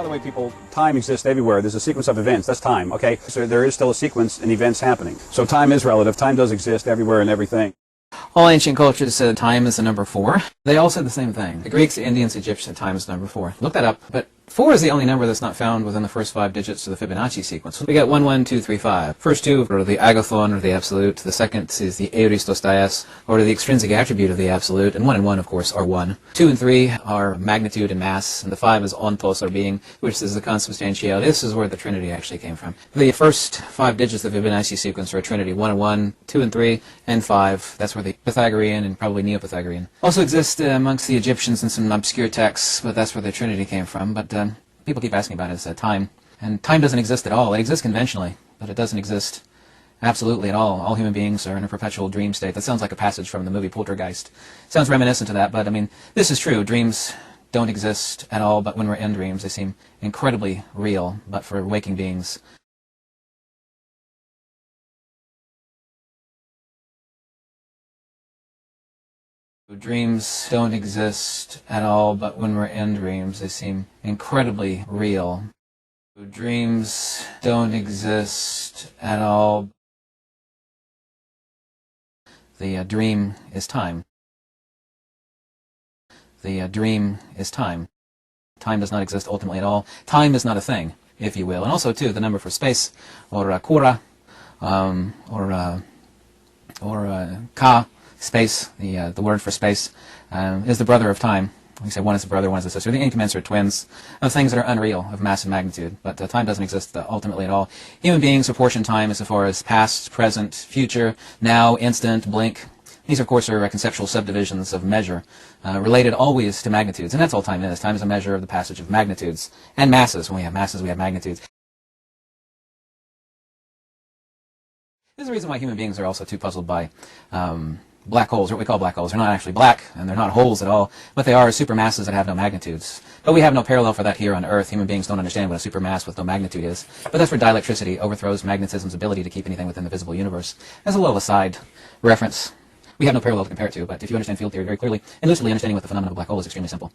By the way, people, time exists everywhere. There's a sequence of events. That's time, okay? So there is still a sequence in events happening. So time is relative. Time does exist everywhere and everything. All ancient cultures said time is the number 4. They all said the same thing. The Greeks, the Indians, the Egyptians said time is the number 4. Look that up. But 4 is the only number that's not found within the first 5 digits of the Fibonacci sequence. We got 1, 1, 2, 3, 5. First 2 are the agathon, or the absolute. The second is the euristostaias, or the extrinsic attribute of the absolute. And 1 and 1, of course, are 1. 2 and 3 are magnitude and mass. And the 5 is ontos, or being, which is the consubstantiality. This is where the Trinity actually came from. The first 5 digits of the Fibonacci sequence are a Trinity. 1 and 1, 2 and 3, and 5. That's where the Pythagorean and probably Neo-Pythagorean also exist amongst the Egyptians in some obscure texts, but that's where the Trinity came from. But people keep asking about it as time. And time doesn't exist at all. It exists conventionally, but it doesn't exist absolutely at all. All human beings are in a perpetual dream state. That sounds like a passage from the movie Poltergeist. Sounds reminiscent to that, but I mean, this is true. Dreams don't exist at all, but when we're in dreams, they seem incredibly real. But for waking beings, dreams don't exist at all, but when we're in dreams, they seem incredibly real. Dreams don't exist at all. The dream is time. The dream is time. Time does not exist ultimately at all. Time is not a thing, if you will. And also, too, the number for space, or kura, or ka, space, the word for space, is the brother of time. We say one is the brother, one is the sister. The incommensurate twins of things that are unreal, of mass and magnitude. But time doesn't exist ultimately at all. Human beings apportion time as far as past, present, future, now, instant, blink. These, of course, are conceptual subdivisions of measure, related always to magnitudes. And that's all time is. Time is a measure of the passage of magnitudes and masses. When we have masses, we have magnitudes. There's a reason why human beings are also too puzzled by black holes, or what we call black holes. They're not actually black, and they're not holes at all. What they are is supermasses that have no magnitudes. But we have no parallel for that here on Earth. Human beings don't understand what a supermass with no magnitude is. But that's where dielectricity overthrows magnetism's ability to keep anything within the visible universe. As a little aside reference, we have no parallel to compare it to, but if you understand field theory very clearly, and lucidly understanding what the phenomenon of a black hole is extremely simple.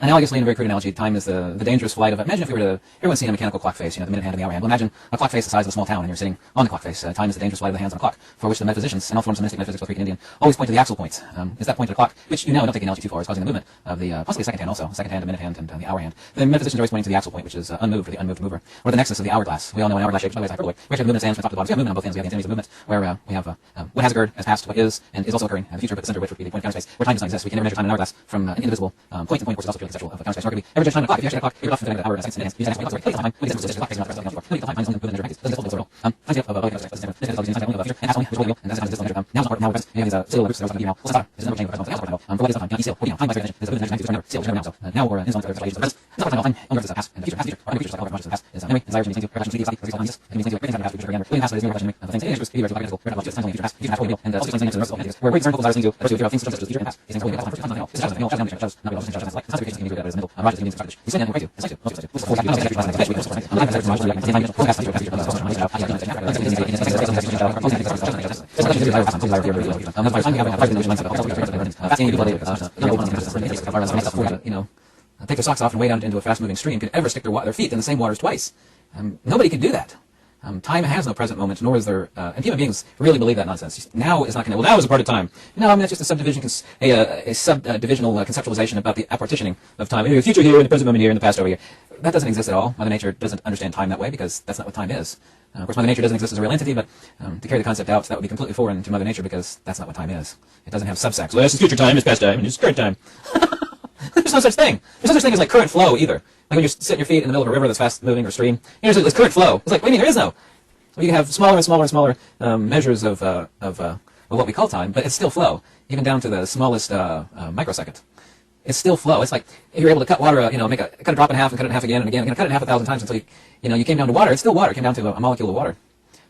Analogously, in a very crude analogy, time is the dangerous flight of, imagine if we were to, everyone's seen a mechanical clock face, the minute hand and the hour hand. Well, imagine a clock face the size of a small town, and you're sitting on the clock face. Time is the dangerous flight of the hands on a clock, for which the metaphysicians, and all forms of mystic metaphysics, both Greek and Indian, always point to the axial point. Is that point of the clock, which don't take the analogy too far, is causing the movement of the, possibly a second hand also, second hand, a minute hand, and the hour hand. The metaphysicians are always pointing to the axial point, which is unmoved, or the unmoved mover, or the nexus of the hourglass. We all know an hourglass shape, by the way, is hyperbolic. We actually have movement of hands from top to bottom. So we have movement on both ends. We have the antinomies of movement, where we have what has occurred as past, what is, and is also occurring in the future, but the center, which would be the point of counter space, where time does not exist. We can never measure time in an hourglass from an indivisible point to point, which is also purely conceptual of counter space. Nor can we ever judge time in a clock. If you actually have a clock, you're off from the hour and seconds in advance. You just actually time. We can just clock based on the clock. Time is only movement in doesn't exist all time of and that's only which will and that's measure. Now is now present. We have these still groups that are email. Well, is never changed for what is time? Still, time by definition is the definition still never so now or is on the present. It's not time on the past and the future. Past future. Our future like much as the past is anyway desire to mean to perception to the past and means to everything that past future again. Past is no question of things in interest be like we're not just time future past future past and also things in the rest of the where we example desires to pursue things such as future and past is going to be time. It's just no just not just like consideration can be that is middle. Rogers means strategy. We stand and wait to. It's like take their socks off and wade out into a fast-moving stream could ever stick their feet in the same waters twice. Nobody can do that. Time has no present moment, nor is there, and human beings really believe that nonsense. Now is not going to, now is a part of time. No, I mean, that's just a subdivision, a subdivisional conceptualization about the apportioning of time. The future here, and the present moment here, and the past over here. That doesn't exist at all. Mother Nature doesn't understand time that way, because that's not what time is. Of course, Mother Nature doesn't exist as a real entity, but to carry the concept out, that would be completely foreign to Mother Nature, because that's not what time is. It doesn't have subsects. Well, this is future time, it's past time, and it's current time. There's no such thing. There's no such thing as like current flow either. Like when you're sitting your feet in the middle of a river that's fast moving or stream, there's current flow. It's like, what do you mean there is no? So you can have smaller and smaller and smaller measures of what we call time, but it's still flow, even down to the smallest microsecond. It's still flow. It's like if you're able to cut water, cut a drop in half and cut it in half again and again, cut it in half 1,000 times until you came down to water. It's still water. It came down to a molecule of water.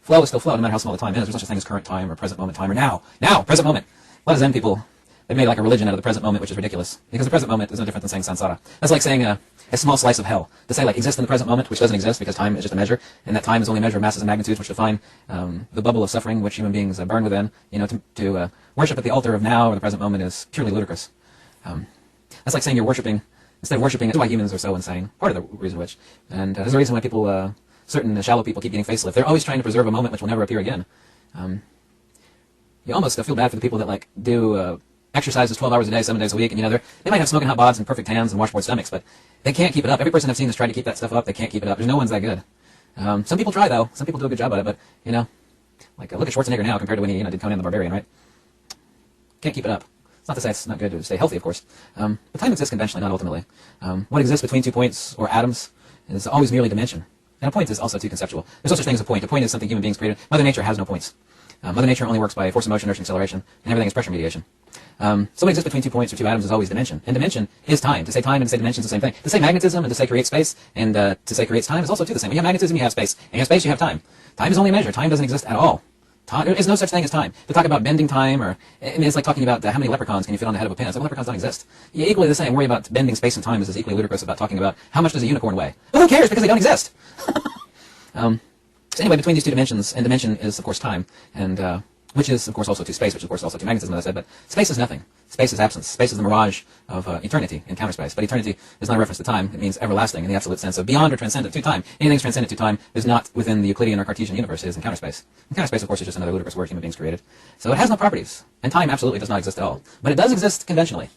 Flow is still flow, no matter how small the time is. There's no such thing as current time or present moment time or now, present moment. A lot of Zen people, they made like a religion out of the present moment, which is ridiculous. Because the present moment is no different than saying samsara. That's like saying a small slice of hell. To say like exist in the present moment, which doesn't exist because time is just a measure, and that time is only a measure of masses and magnitudes, which define the bubble of suffering which human beings burn within. To worship at the altar of now or the present moment is purely ludicrous. That's like saying you're worshiping instead of worshiping, that's why humans are so insane. Part of the reason which, and there's a reason why people, certain shallow people keep getting facelift. They're always trying to preserve a moment which will never appear again. You almost feel bad for the people that like do exercises 12 hours a day, 7 days a week, and you know they might have smoking hot bods and perfect hands and washboard stomachs, but they can't keep it up. Every person I've seen has tried to keep that stuff up. They can't keep it up. There's no one's that good. Some people try though. Some people do a good job at it, but you know, like look at Schwarzenegger now compared to when he did Conan the Barbarian, right? Can't keep it up. It's not to say it's not good to stay healthy, of course. But time exists conventionally, not ultimately. What exists between 2 points or atoms is always merely dimension. And a point is also too conceptual. There's no such thing as a point. A point is something human beings created. Mother Nature has no points. Mother Nature only works by force of motion, inertia, acceleration, and everything is pressure mediation. So what exists between 2 points or 2 atoms is always dimension. And dimension is time. To say time and to say dimension is the same thing. To say magnetism and to say create space and to say creates time is also too the same. When you have magnetism, you have space. And you have space, you have time. Time is only a measure. Time doesn't exist at all. Time, there is no such thing as time. To talk about bending time, or I mean, it's like talking about how many leprechauns can you fit on the head of a pin. It's like leprechauns don't exist. Yeah, equally the same. Worry about bending space and time is as equally ludicrous about talking about how much does a unicorn weigh. Well, who cares because they don't exist. So anyway, between these two dimensions, and dimension is of course time, and which is of course also to space, which is of course also to magnetism, as I said. But space is nothing. Space is absence. Space is the mirage of eternity in counter space. But eternity is not a reference to time. It means everlasting in the absolute sense of beyond or transcendent to time. Anything that's transcendent to time is not within the Euclidean or Cartesian universe. It is in counter space. And counter space, of course, is just another ludicrous word human beings created. So it has no properties, and time absolutely does not exist at all. But it does exist conventionally,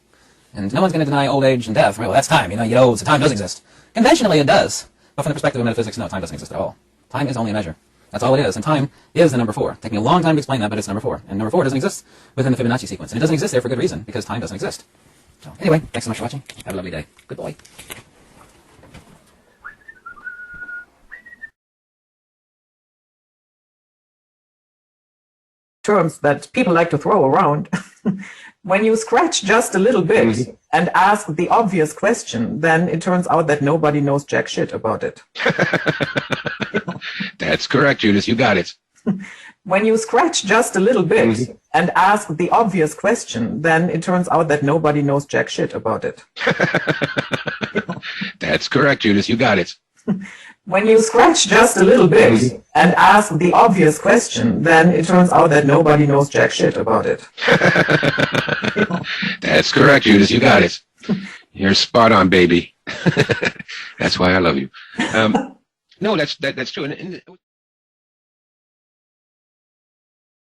and no one's going to deny old age and death. Right? Well, that's time. You know, you get old, so time does exist. Conventionally, it does. But from the perspective of metaphysics, no, time doesn't exist at all. Time is only a measure. That's all it is. And time is the number 4. Take me a long time to explain that, but it's number 4. And number 4 doesn't exist within the Fibonacci sequence. And it doesn't exist there for good reason, because time doesn't exist. So anyway, thanks so much for watching. Have a lovely day. Good boy. Terms that people like to throw around. When you scratch just a little bit and ask the obvious question, then it turns out that nobody knows jack shit about it. That's correct, Judith. You got it. When you scratch just a little bit and ask the obvious question, then it turns out that nobody knows jack shit about it. That's correct, Judith. You got it. When you scratch just a little bit and ask the obvious question, then it turns out that nobody knows jack shit about it. That's correct, Judith. You got it. You're spot on, baby. That's why I love you. No, that's true. And